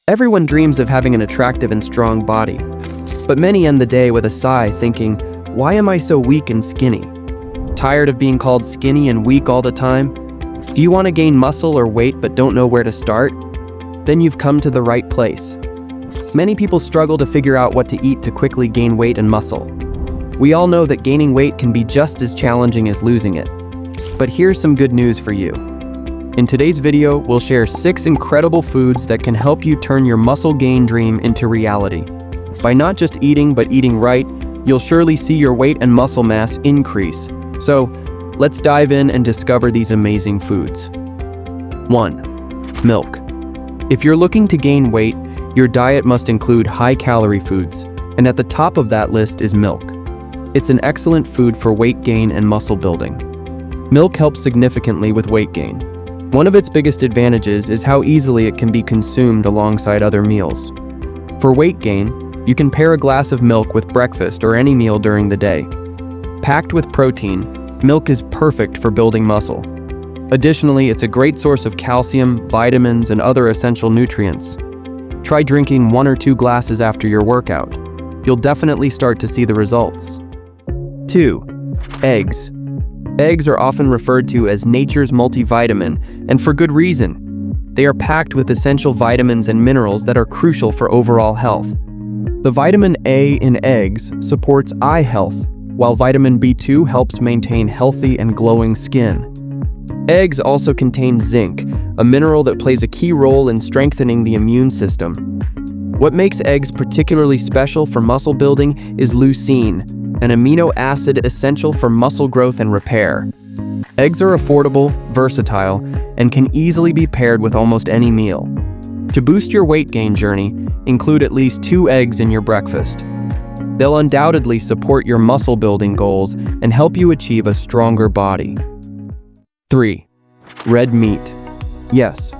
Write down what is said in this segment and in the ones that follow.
Everyone dreams of having an attractive and strong body, but many end the day with a sigh thinking, why am I so weak and skinny? Tired of being called skinny and weak all the time? Do you want to gain muscle or weight but don't know where to start? Then you've come to the right place. Many people struggle to figure out what to eat to quickly gain weight and muscle. We all know that gaining weight can be just as challenging as losing it. But here's some good news for you. In today's video, we'll share 6 incredible foods that can help you turn your muscle gain dream into reality. By not just eating, but eating right, you'll surely see your weight and muscle mass increase. So, let's dive in and discover these amazing foods. 1. Milk. If you're looking to gain weight, your diet must include high-calorie foods, and at the top of that list is milk. It's an excellent food for weight gain and muscle building. Milk helps significantly with weight gain. One of its biggest advantages is how easily it can be consumed alongside other meals. For weight gain, you can pair a glass of milk with breakfast or any meal during the day. Packed with protein, milk is perfect for building muscle. Additionally, it's a great source of calcium, vitamins, and other essential nutrients. Try drinking 1 or 2 glasses after your workout. You'll definitely start to see the results. 2. Eggs. Eggs are often referred to as nature's multivitamin, and for good reason. They are packed with essential vitamins and minerals that are crucial for overall health. The vitamin A in eggs supports eye health, while vitamin B2 helps maintain healthy and glowing skin. Eggs also contain zinc, a mineral that plays a key role in strengthening the immune system. What makes eggs particularly special for muscle building is leucine, an amino acid essential for muscle growth and repair. Eggs are affordable, versatile, and can easily be paired with almost any meal. To boost your weight gain journey, include at least 2 eggs in your breakfast. They'll undoubtedly support your muscle building goals and help you achieve a stronger body. 3. Red meat. Yes,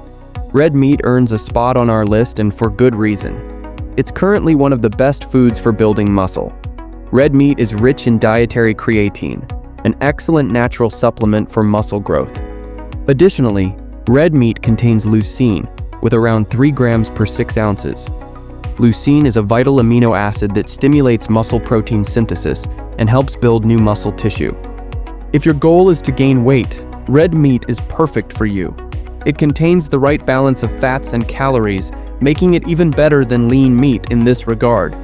red meat earns a spot on our list, and for good reason. It's currently one of the best foods for building muscle. Red meat is rich in dietary creatine, an excellent natural supplement for muscle growth. Additionally, red meat contains leucine, with around 3 grams per 6 ounces. Leucine is a vital amino acid that stimulates muscle protein synthesis and helps build new muscle tissue. If your goal is to gain weight, red meat is perfect for you. It contains the right balance of fats and calories, making it even better than lean meat in this regard.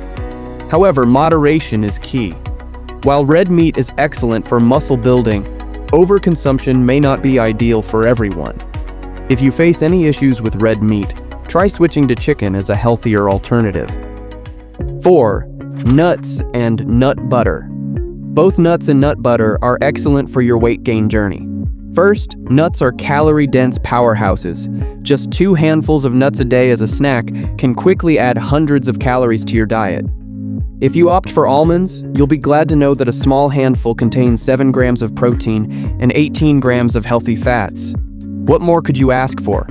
However, moderation is key. While red meat is excellent for muscle building, overconsumption may not be ideal for everyone. If you face any issues with red meat, try switching to chicken as a healthier alternative. 4. Nuts and nut butter. Both nuts and nut butter are excellent for your weight gain journey. First, nuts are calorie-dense powerhouses. Just 2 handfuls of nuts a day as a snack can quickly add hundreds of calories to your diet. If you opt for almonds, you'll be glad to know that a small handful contains 7 grams of protein and 18 grams of healthy fats. What more could you ask for?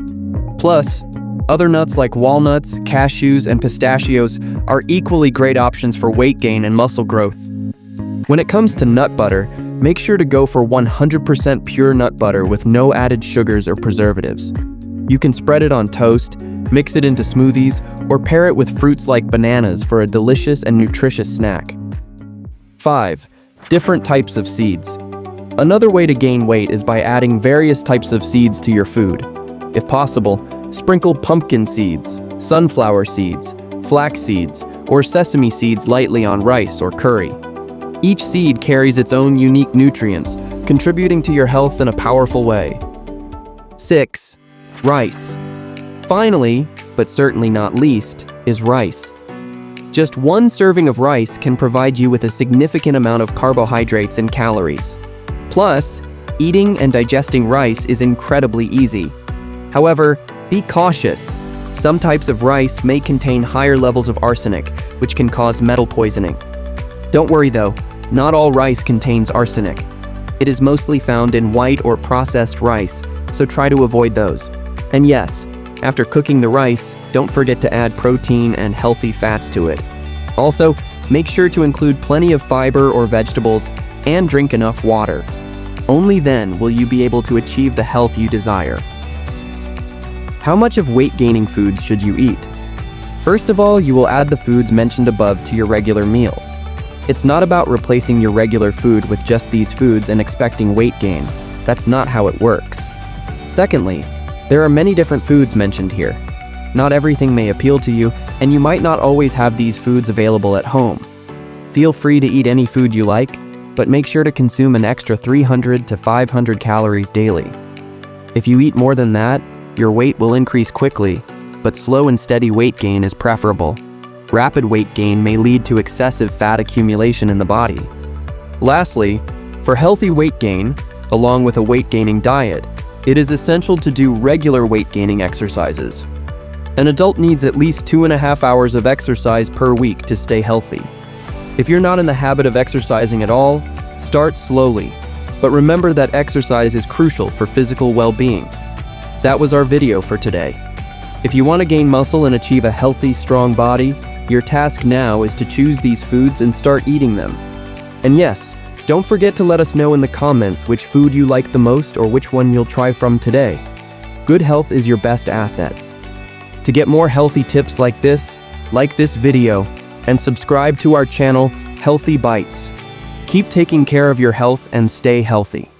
Plus, other nuts like walnuts, cashews, and pistachios are equally great options for weight gain and muscle growth. When it comes to nut butter, make sure to go for 100% pure nut butter with no added sugars or preservatives. You can spread it on toast, mix it into smoothies, or pair it with fruits like bananas for a delicious and nutritious snack. 5. Different types of seeds. Another way to gain weight is by adding various types of seeds to your food. If possible, sprinkle pumpkin seeds, sunflower seeds, flax seeds, or sesame seeds lightly on rice or curry. Each seed carries its own unique nutrients, contributing to your health in a powerful way. 6. Rice. Finally, but certainly not least, is rice. Just 1 serving of rice can provide you with a significant amount of carbohydrates and calories. Plus, eating and digesting rice is incredibly easy. However, be cautious. Some types of rice may contain higher levels of arsenic, which can cause metal poisoning. Don't worry though, not all rice contains arsenic. It is mostly found in white or processed rice, so try to avoid those. And yes, after cooking the rice, don't forget to add protein and healthy fats to it. Also, make sure to include plenty of fiber or vegetables and drink enough water. Only then will you be able to achieve the health you desire. How much of weight-gaining foods should you eat? First of all, you will add the foods mentioned above to your regular meals. It's not about replacing your regular food with just these foods and expecting weight gain. That's not how it works. Secondly, there are many different foods mentioned here. Not everything may appeal to you, and you might not always have these foods available at home. Feel free to eat any food you like, but make sure to consume an extra 300 to 500 calories daily. If you eat more than that, your weight will increase quickly, but slow and steady weight gain is preferable. Rapid weight gain may lead to excessive fat accumulation in the body. Lastly, for healthy weight gain, along with a weight-gaining diet, it is essential to do regular weight-gaining exercises. An adult needs at least 2.5 hours of exercise per week to stay healthy. If you're not in the habit of exercising at all, start slowly. But remember that exercise is crucial for physical well-being. That was our video for today. If you want to gain muscle and achieve a healthy, strong body, your task now is to choose these foods and start eating them. And yes, don't forget to let us know in the comments which food you like the most or which one you'll try from today. Good health is your best asset. To get more healthy tips like this video and subscribe to our channel, Healthy Bites. Keep taking care of your health and stay healthy.